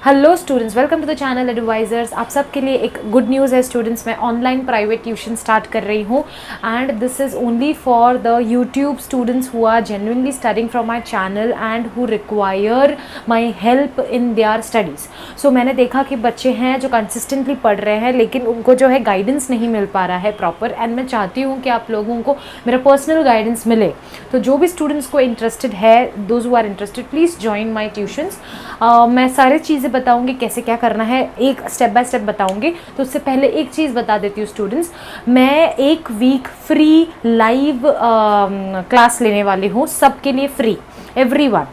Hello students, welcome to the channel advisors. आप सबके लिए एक गुड न्यूज़ है स्टूडेंट्स, मैं ऑनलाइन प्राइवेट ट्यूशन स्टार्ट कर रही हूँ and this is only for the YouTube students who are genuinely studying from my channel and who require my help in their studies. So मैंने देखा कि बच्चे हैं जो कंसिस्टेंटली पढ़ रहे हैं लेकिन उनको जो है गाइडेंस नहीं मिल पा रहा है प्रॉपर, एंड मैं चाहती हूँ कि आप लोगों को मेरा पर्सनल गाइडेंस मिले। तो जो भी स्टूडेंट्स को इंटरेस्टेड है, those who are interested, please join my tuitions. मैं सारी चीज़ें बताऊंगी, कैसे क्या करना है, एक स्टेप बाय स्टेप बताऊंगी। तो उससे पहले एक चीज़ बता देती हूँ स्टूडेंट्स, मैं एक वीक फ्री लाइव क्लास लेने वाली हूँ सबके लिए, फ्री, एवरीवन।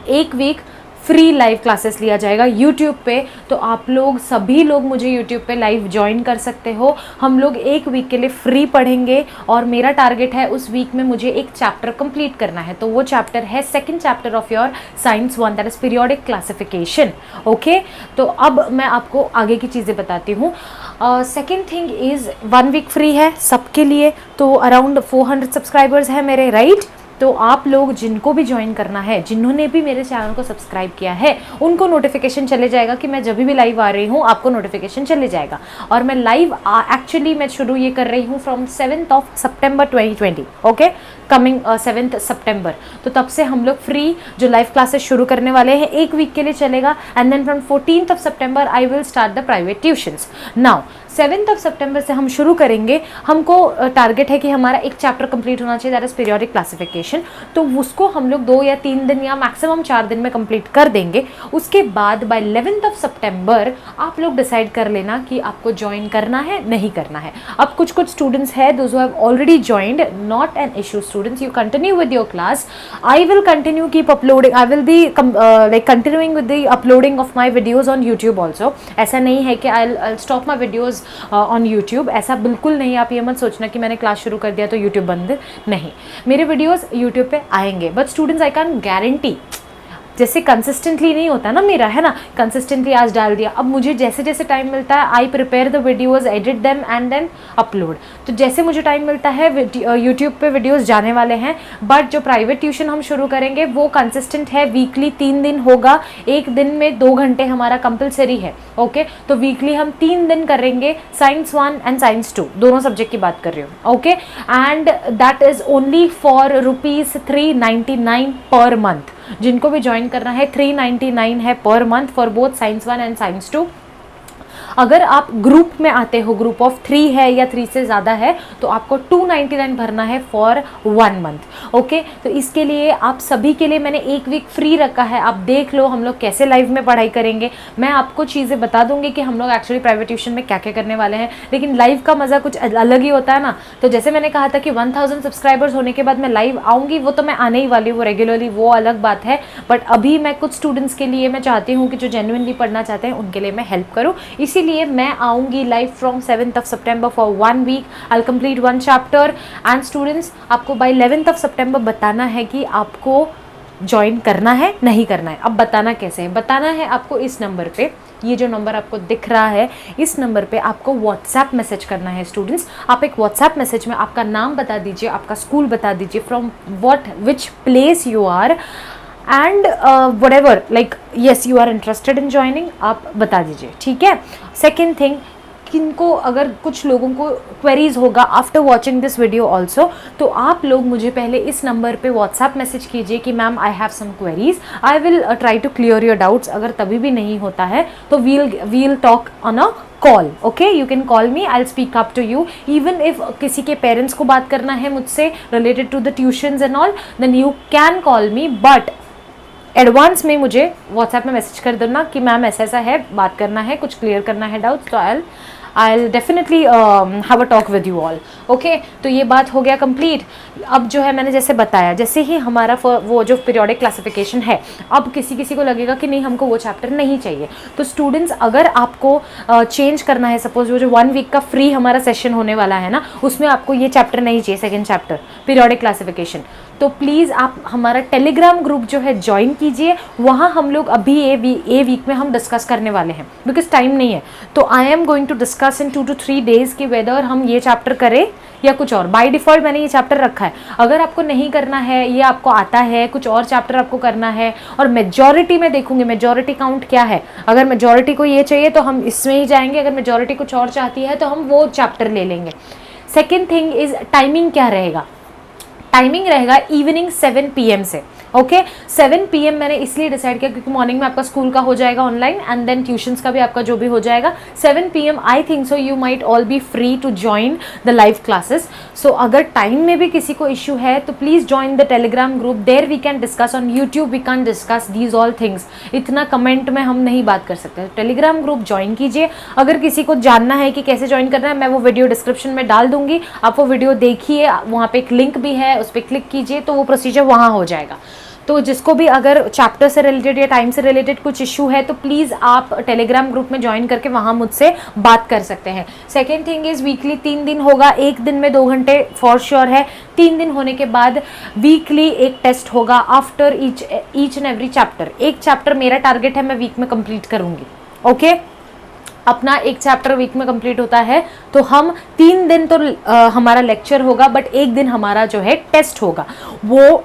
एक वीक फ्री लाइव क्लासेस लिया जाएगा यूट्यूब पे। तो आप लोग सभी लोग मुझे यूट्यूब पे लाइव ज्वाइन कर सकते हो। हम लोग एक वीक के लिए फ्री पढ़ेंगे और मेरा टारगेट है उस वीक में मुझे एक चैप्टर कंप्लीट करना है। तो वो चैप्टर है second chapter of your science 1, that is periodic classification. Okay, तो अब मैं आपको आगे की चीज़ें बताती हूँ। Second thing is 1 week free है सबके लिए। तो अराउंड 400 सब्सक्राइबर्स हैं मेरे, राइट? तो आप लोग जिनको भी ज्वाइन करना है, जिन्होंने भी मेरे चैनल को सब्सक्राइब किया है, उनको नोटिफिकेशन चले जाएगा कि मैं जब भी लाइव आ रही हूँ आपको नोटिफिकेशन चले जाएगा। और मैं लाइव एक्चुअली मैं शुरू ये कर रही हूँ from 7th of September 2020, okay, coming 7th September। तो तब से हम लोग फ्री जो लाइव क्लासेस शुरू करने वाले हैं, एक वीक के लिए चलेगा, and then from 14th of September I will start the private tuitions. Now 7th of September से हम शुरू करेंगे। हमको टारगेट है कि हमारा एक चैप्टर कंप्लीट होना चाहिए, दैट इज पीरियोडिक क्लासिफिकेशन। तो उसको हम लोग 2 या 3 दिन या मैक्सिमम 4 दिन में कंप्लीट कर देंगे। उसके बाद बाय 11th of September आप लोग डिसाइड कर लेना कि आपको ज्वाइन करना है, नहीं करना है। अब कुछ स्टूडेंट्स है, those who have already joined, not an issue students, you continue with your class. I will continue keep uploading, I will be like continuing with the uploading of my videos on YouTube also. ऐसा नहीं है कि I stop my videos on YouTube, ऐसा बिल्कुल नहीं। आप ये मत सोचना कि मैंने क्लास शुरू कर दिया तो यूट्यूब बंद, नहीं, मेरे वीडियोस यूट्यूब पे आएंगे। But students, I can guarantee, जैसे कंसिस्टेंटली नहीं होता ना मेरा, है ना, कंसिस्टेंटली आज डाल दिया, अब मुझे जैसे जैसे टाइम मिलता है I prepare the videos, edit them and then upload. तो जैसे मुझे टाइम मिलता है यूट्यूब पे वीडियोज़ जाने वाले हैं। बट जो प्राइवेट ट्यूशन हम शुरू करेंगे वो कंसिस्टेंट है, वीकली 3 दिन होगा, एक दिन में 2 घंटे हमारा कंपलसरी है। ओके, तो वीकली हम 3 दिन करेंगे, साइंस 1 एंड साइंस 2 दोनों सब्जेक्ट की बात कर रही हूँ। Okay, and that is only for ₹399 per month. जिनको भी ज्वाइन करना है 399 है per month for both science 1 and science 2। अगर आप ग्रुप में आते हो, ग्रुप ऑफ 3 है या 3 से ज़्यादा है, तो आपको 299 भरना है फॉर 1 मंथ। ओके, तो इसके लिए आप सभी के लिए मैंने एक वीक फ्री रखा है। आप देख लो हम लोग कैसे लाइव में पढ़ाई करेंगे। मैं आपको चीज़ें बता दूंगी कि हम लोग एक्चुअली प्राइवेट ट्यूशन में क्या क्या करने वाले हैं, लेकिन लाइव का मज़ा कुछ अलग ही होता है ना। तो जैसे मैंने कहा था कि 1000 सब्सक्राइबर्स होने के बाद मैं लाइव आऊँगी, वो तो मैं आने ही वाली हूँ रेगुलरली, वो अलग बात है। बट अभी मैं कुछ स्टूडेंट्स के लिए मैं चाहती हूँ कि जो जेन्युइनली पढ़ना चाहते हैं उनके लिए मैं हेल्प करूँ, इसीलिए मैं आऊँगी live from 7th of September for 1 week. I complete 1 chapter and students, आपको बाय 11th of September बताना है कि आपको ज्वाइन करना है, नहीं करना है। अब बताना कैसे है? बताना है आपको इस नंबर पे, ये जो नंबर आपको दिख रहा है, इस नंबर पे आपको व्हाट्सएप मैसेज करना है स्टूडेंट्स। आप एक व्हाट्सएप मैसेज में आपका नाम बता दीजिए, आपका स्कूल बता दीजिए, from which place you are, and whatever, like yes you are interested in joining, आप बता दीजिए, ठीक है। सेकेंड थिंग, किनको अगर कुछ लोगों को क्वेरीज होगा after watching this video also, तो आप लोग मुझे पहले इस नंबर पे व्हाट्सएप मैसेज कीजिए कि ma'am I have some queries, I will try to clear your doubts. अगर तभी भी नहीं होता है तो we'll talk on a call. Okay, you can call me, I will speak up to you. Even if किसी के पेरेंट्स को बात करना है मुझसे related to the tuitions and all, then you can call me, but advance में मुझे WhatsApp में मैसेज कर देना कि मैम ऐसा ऐसा है, बात करना है, कुछ क्लियर करना है डाउट्स, तो I'll definitely have a talk with you all. Okay, तो ये बात हो गया कंप्लीट। अब जो है मैंने जैसे बताया, जैसे ही हमारा वो जो पीरियोडिक क्लासिफिकेशन है, अब किसी को लगेगा कि नहीं हमको वो चैप्टर नहीं चाहिए, तो स्टूडेंट्स अगर आपको चेंज करना है, सपोज वो जो 1 वीक का फ्री हमारा सेशन होने वाला है ना, उसमें आपको ये चैप्टर नहीं चाहिए, सेकेंड चैप्टर पीरियोडिक क्लासिफिकेशन, तो प्लीज़ आप हमारा टेलीग्राम ग्रुप जो है ज्वाइन कीजिए। वहाँ हम लोग अभी ए वीक में हम डिस्कस करने वाले हैं, बिकॉज टाइम नहीं है। तो I am going to discuss in 2 to 3 days कि वेदर हम ये चैप्टर करें या कुछ और। बाय डिफ़ॉल्ट मैंने ये चैप्टर रखा है, अगर आपको नहीं करना है, ये आपको आता है, कुछ और चैप्टर आपको करना है, और मेजॉरिटी में देखूंगी मेजॉरिटी काउंट क्या है। अगर मेजॉरिटी को ये चाहिए तो हम इसमें ही जाएंगे, अगर मेजॉरिटी कुछ और चाहती है तो हम वो चैप्टर ले लेंगे। सेकेंड थिंग इज टाइमिंग क्या रहेगा। टाइमिंग रहेगा इवनिंग 7 PM से। ओके 7 PM मैंने इसलिए डिसाइड किया क्योंकि मॉर्निंग में आपका स्कूल का हो जाएगा ऑनलाइन, एंड देन ट्यूशंस का भी आपका जो भी हो जाएगा। 7 PM I think so you might all be free to join the live classes. So अगर टाइम में भी किसी को इश्यू है तो please join the Telegram group, there we can discuss. On YouTube we can discuss these all things, इतना comment में हम नहीं बात कर सकते। टेलीग्राम ग्रुप ज्वाइन कीजिए। अगर किसी को जानना है कि कैसे ज्वाइन करना है, मैं वो वीडियो डिस्क्रिप्शन में डाल दूंगी, आप वो वीडियो देखिए, वहाँ पे एक लिंक भी है, उस पर क्लिक कीजिए तो वो प्रोसीजर वहाँ हो जाएगा। तो जिसको भी अगर चैप्टर से रिलेटेड या टाइम से रिलेटेड कुछ इशू है तो प्लीज़ आप टेलीग्राम ग्रुप में ज्वाइन करके वहाँ मुझसे बात कर सकते हैं। सेकेंड थिंग इज़ वीकली 3 दिन होगा, एक दिन में 2 घंटे फॉर श्योर है। 3 दिन होने के बाद वीकली एक टेस्ट होगा after each and every chapter. एक चैप्टर मेरा टारगेट है मैं वीक में कंप्लीट करूँगी। ओके अपना एक चैप्टर वीक में कंप्लीट होता है तो हम 3 दिन तो हमारा लेक्चर होगा, बट एक दिन हमारा जो है टेस्ट होगा। वो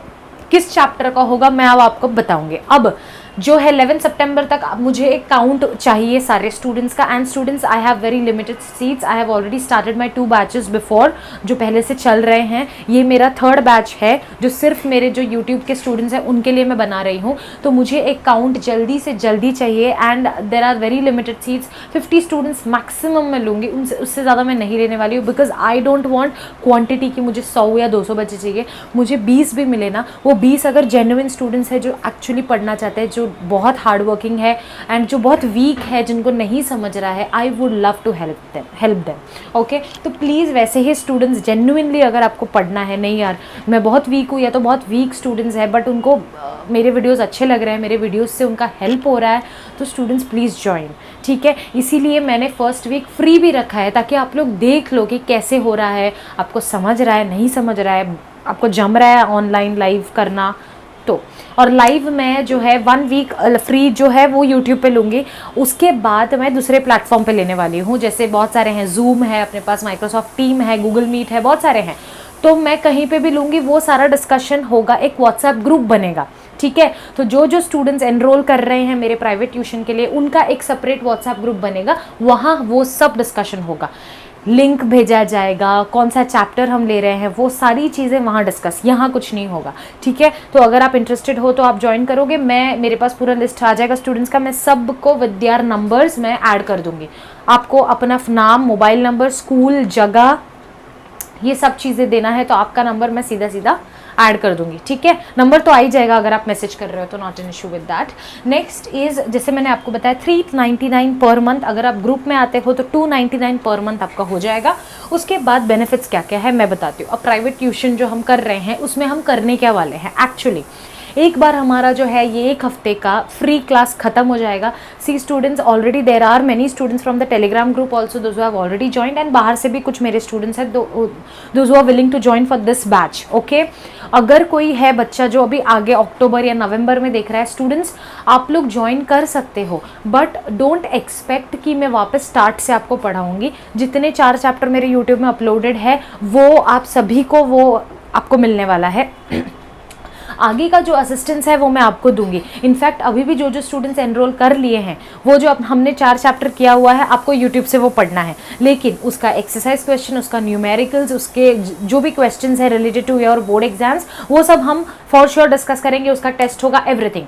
किस चैप्टर का होगा मैं अब आपको बताऊंगी। अब जो है 11 सितंबर तक मुझे एक काउंट चाहिए सारे स्टूडेंट्स का, and students I have very limited seats. I have already started my 2 batches before, जो पहले से चल रहे हैं। ये मेरा 3rd बैच है जो सिर्फ मेरे जो यूट्यूब के स्टूडेंट्स हैं उनके लिए मैं बना रही हूँ। तो मुझे एक काउंट जल्दी से जल्दी चाहिए, and there are very limited seats. 50 students maximum मैं लूँगी, उससे ज़्यादा मैं नहीं लेने वाली हूँ, because I don't want quantity की मुझे 100 या 200 बच्चे चाहिए। मुझे 20 भी मिले ना, वो 20 अगर जेन्युइन स्टूडेंट्स हैं जो एक्चुअली पढ़ना चाहते हैं, जो बहुत हार्ड वर्किंग है एंड जो बहुत वीक है, जिनको नहीं समझ रहा है, I would love to help them. Okay तो प्लीज़ वैसे ही स्टूडेंट्स जेन्युइनली अगर आपको पढ़ना है, नहीं यार मैं बहुत वीक हूँ या तो बहुत वीक स्टूडेंट्स हैं बट उनको मेरे वीडियोस अच्छे लग रहे हैं, मेरे वीडियोस से उनका हेल्प हो रहा है, तो स्टूडेंट्स प्लीज़ ज्वाइन। ठीक है, इसीलिए मैंने फर्स्ट वीक फ्री भी रखा है ताकि आप लोग देख लो कि कैसे हो रहा है, आपको समझ रहा है नहीं समझ रहा है, आपको जम रहा है ऑनलाइन लाइव करना। तो और लाइव मैं जो है 1 वीक फ्री जो है वो यूट्यूब पे लूँगी, उसके बाद मैं दूसरे प्लेटफॉर्म पे लेने वाली हूँ। जैसे बहुत सारे हैं, जूम है अपने पास, माइक्रोसॉफ्ट टीम है, गूगल मीट है, बहुत सारे हैं, तो मैं कहीं पे भी लूँगी। वो सारा डिस्कशन होगा, एक व्हाट्सएप ग्रुप बनेगा। ठीक है, तो जो स्टूडेंट्स एनरोल कर रहे हैं मेरे प्राइवेट ट्यूशन के लिए, उनका एक सेपरेट व्हाट्सएप ग्रुप बनेगा, वहाँ वो सब डिस्कशन होगा, लिंक भेजा जाएगा, कौन सा चैप्टर हम ले रहे हैं, वो सारी चीज़ें वहाँ डिस्कस, यहाँ कुछ नहीं होगा। ठीक है, तो अगर आप इंटरेस्टेड हो तो आप ज्वाइन करोगे। मेरे पास पूरा लिस्ट आ जाएगा स्टूडेंट्स का, मैं सबको विद देयर नंबर्स मैं ऐड कर दूँगी। आपको अपना नाम, मोबाइल नंबर, स्कूल, जगह, ये सब चीज़ें देना है, तो आपका नंबर मैं सीधा सीधा ऐड कर दूंगी। ठीक है, नंबर तो आ ही जाएगा अगर आप मैसेज कर रहे हो, तो not an issue with that. Next is, जैसे मैंने आपको बताया 399 पर मंथ, अगर आप ग्रुप में आते हो तो 299 पर मंथ आपका हो जाएगा। उसके बाद बेनिफिट्स क्या क्या है मैं बताती हूँ। अब प्राइवेट ट्यूशन जो हम कर रहे हैं उसमें हम करने क्या वाले हैं, एक्चुअली एक बार हमारा जो है ये 1 हफ्ते का फ्री क्लास खत्म हो जाएगा। See students already, there are many students from the Telegram group also, those who have already joined, and बाहर से भी कुछ मेरे स्टूडेंट्स हैं those who are willing to join for this batch. Okay, अगर कोई है बच्चा जो अभी आगे अक्टूबर या नवंबर में देख रहा है, स्टूडेंट्स आप लोग ज्वाइन कर सकते हो, बट डोंट एक्सपेक्ट कि मैं वापस स्टार्ट से आपको पढ़ाऊँगी। जितने 4 चैप्टर मेरे यूट्यूब में अपलोडेड है वो आप सभी को वो आपको मिलने वाला है। आगे का जो असिस्टेंस है वो मैं आपको दूंगी। इनफैक्ट अभी भी जो स्टूडेंट्स एनरोल कर लिए हैं, वो जो हमने 4 चैप्टर किया हुआ है, आपको यूट्यूब से वो पढ़ना है, लेकिन उसका एक्सरसाइज क्वेश्चन, उसका न्यूमेरिकल्स, उसके जो भी क्वेश्चंस है related to your board exams, वो सब हम फॉर श्योर डिस्कस करेंगे। उसका टेस्ट होगा, एवरीथिंग।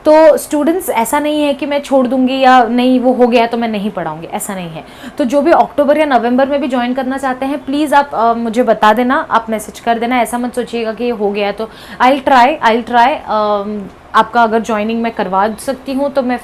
तो स्टूडेंट्स ऐसा नहीं है कि मैं छोड़ दूंगी या नहीं वो हो गया तो मैं नहीं पढ़ाऊंगी, ऐसा नहीं है। तो जो भी अक्टूबर या नवंबर में भी ज्वाइन करना चाहते हैं, प्लीज़ आप मुझे बता देना, आप मैसेज कर देना। ऐसा मत सोचिएगा कि हो गया तो आई ट्राई आपका अगर ज्वाइनिंग मैं करवा सकती हूँ तो मैं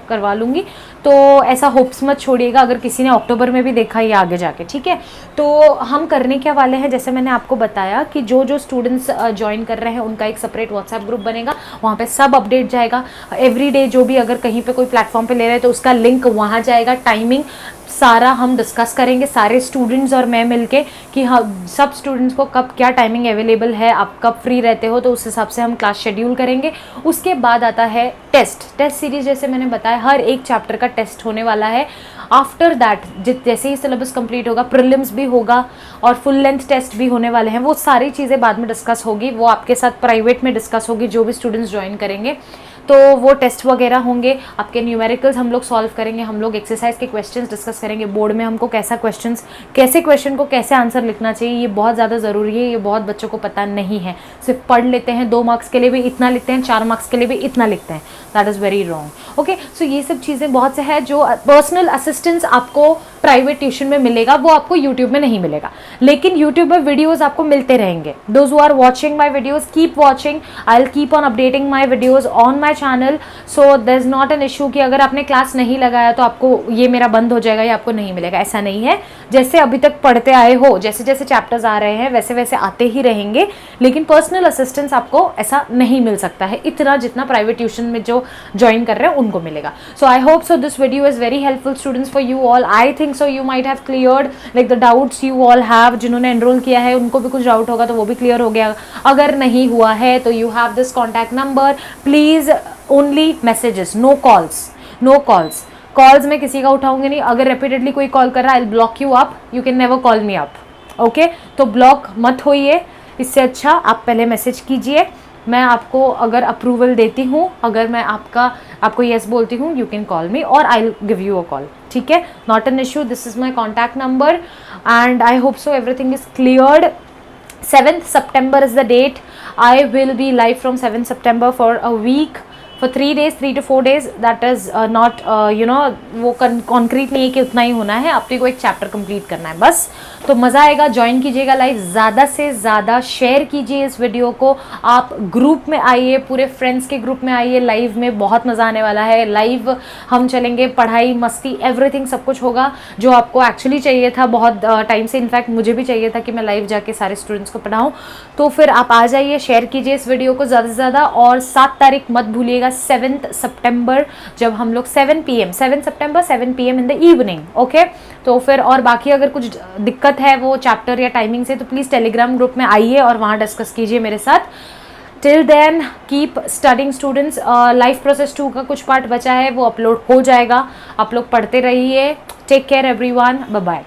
करवा लूँगी। तो ऐसा होप्स मत छोड़िएगा अगर किसी ने अक्टूबर में भी देखा ये आगे जाके, ठीक है। तो हम करने क्या वाले हैं, जैसे मैंने आपको बताया कि जो जो स्टूडेंट्स ज्वाइन कर रहे हैं उनका एक सेपरेट व्हाट्सएप ग्रुप बनेगा, वहाँ पे सब अपडेट जाएगा एवरीडे। जो भी अगर कहीं पे कोई प्लेटफॉर्म पे ले रहे हैं तो उसका लिंक वहाँ जाएगा, टाइमिंग सारा हम डिस्कस करेंगे सारे स्टूडेंट्स और मैं मिलके कि हाँ सब स्टूडेंट्स को कब क्या टाइमिंग अवेलेबल है, आप कब फ्री रहते हो, तो उस हिसाब से हम क्लास शेड्यूल करेंगे। उसके बाद आता है टेस्ट सीरीज, जैसे मैंने बताया हर एक चैप्टर का टेस्ट होने वाला है। आफ्टर दैट जैसे ही सिलेबस कंप्लीट होगा प्रीलिम्स भी होगा और फुल लेंथ टेस्ट भी होने वाले हैं। वो सारी चीज़ें बाद में डिस्कस होगी, वो आपके साथ प्राइवेट में डिस्कस होगी जो भी स्टूडेंट्स ज्वाइन करेंगे। तो वो टेस्ट वगैरह होंगे, आपके न्यूमेरिकल्स हम लोग सॉल्व करेंगे, हम लोग एक्सरसाइज के क्वेश्चंस डिस्कस करेंगे, बोर्ड में हमको कैसे क्वेश्चन को कैसे आंसर लिखना चाहिए, ये बहुत ज़्यादा ज़रूरी है, ये बहुत बच्चों को पता नहीं है। सिर्फ पढ़ लेते हैं, 2 मार्क्स के लिए भी इतना लिखते हैं, 4 मार्क्स के लिए भी इतना लिखते हैं, that is very wrong. Okay, so ये सब चीज़ें बहुत से है जो पर्सनल असिस्टेंस आपको प्राइवेट ट्यूशन में मिलेगा, वो आपको यूट्यूब में नहीं मिलेगा, लेकिन यूट्यूब में वीडियोज़ आपको मिलते रहेंगे। Those who are watching my videos keep watching, I will keep on updating my videos on my channel. So there is not an issue कि अगर आपने क्लास नहीं लगाया तो आपको ये मेरा बंद हो जाएगा या आपको नहीं मिलेगा, ऐसा नहीं है। जैसे अभी तक पढ़ते आए हो, जैसे जैसे चैप्टर्स आ रहे हैं वैसे वैसे आते ही रहेंगे, लेकिन पर्सनल असिस्टेंस आपको ऐसा नहीं मिल सकता है इतना जितना प्राइवेट ट्यूशन में जो ज्वाइन कर रहे हैं उनको मिलेगा। So I hope so this video is very helpful students for you all. I think so you might have cleared like the doubts you all have. जिन्होंने एनरोल किया है उनको भी कुछ डाउट होगा तो वो भी क्लियर हो गया। अगर नहीं हुआ है तो you have this contact number, please only messages, no calls. Calls मैं किसी का उठाऊंगी नहीं। अगर रिपीटेडली कोई कॉल कर रहा है I will block you up, you can never call me up. Okay, तो ब्लॉक मत होइए, इससे अच्छा आप पहले मैसेज कीजिए। मैं आपको अगर अप्रूवल देती हूँ, अगर मैं आपको येस बोलती हूँ, यू कैन कॉल मी और I will give you a call, ठीक है, not an issue. This is my contact number and I hope so everything is cleared. 7th September is the date. I will be live from 7th September for a week, for 3 days, 3 to 4 days. That is not वो concrete नहीं है कि उतना ही होना है, अपने को एक चैप्टर कंप्लीट करना है बस। तो मज़ा आएगा, ज्वाइन कीजिएगा लाइव, ज़्यादा से ज़्यादा शेयर कीजिए इस वीडियो को। आप ग्रुप में आइए, पूरे फ्रेंड्स के ग्रुप में आइए, लाइव में बहुत मज़ा आने वाला है। लाइव हम चलेंगे, पढ़ाई मस्ती एवरीथिंग सब कुछ होगा जो आपको एक्चुअली चाहिए था बहुत टाइम से। इनफैक्ट मुझे भी चाहिए था कि मैं लाइव जाके सारे स्टूडेंट्स को पढ़ाऊँ। तो फिर आप आ जाइए, शेयर कीजिए इस वीडियो को ज़्यादा से ज़्यादा। और 7 तारीख मत भूलिएगा, 7th September, जब हम लोग 7 PM 7 September 7 PM in the evening. Okay, तो फिर और बाकी अगर कुछ दिक्कत है वो चैप्टर या टाइमिंग से तो प्लीज़ टेलीग्राम ग्रुप में आइए और वहाँ डिस्कस कीजिए मेरे साथ। Till then keep studying students. Life process 2 का कुछ पार्ट बचा है, वो अपलोड हो जाएगा, आप लोग पढ़ते रहिए। Take care everyone, bye bye.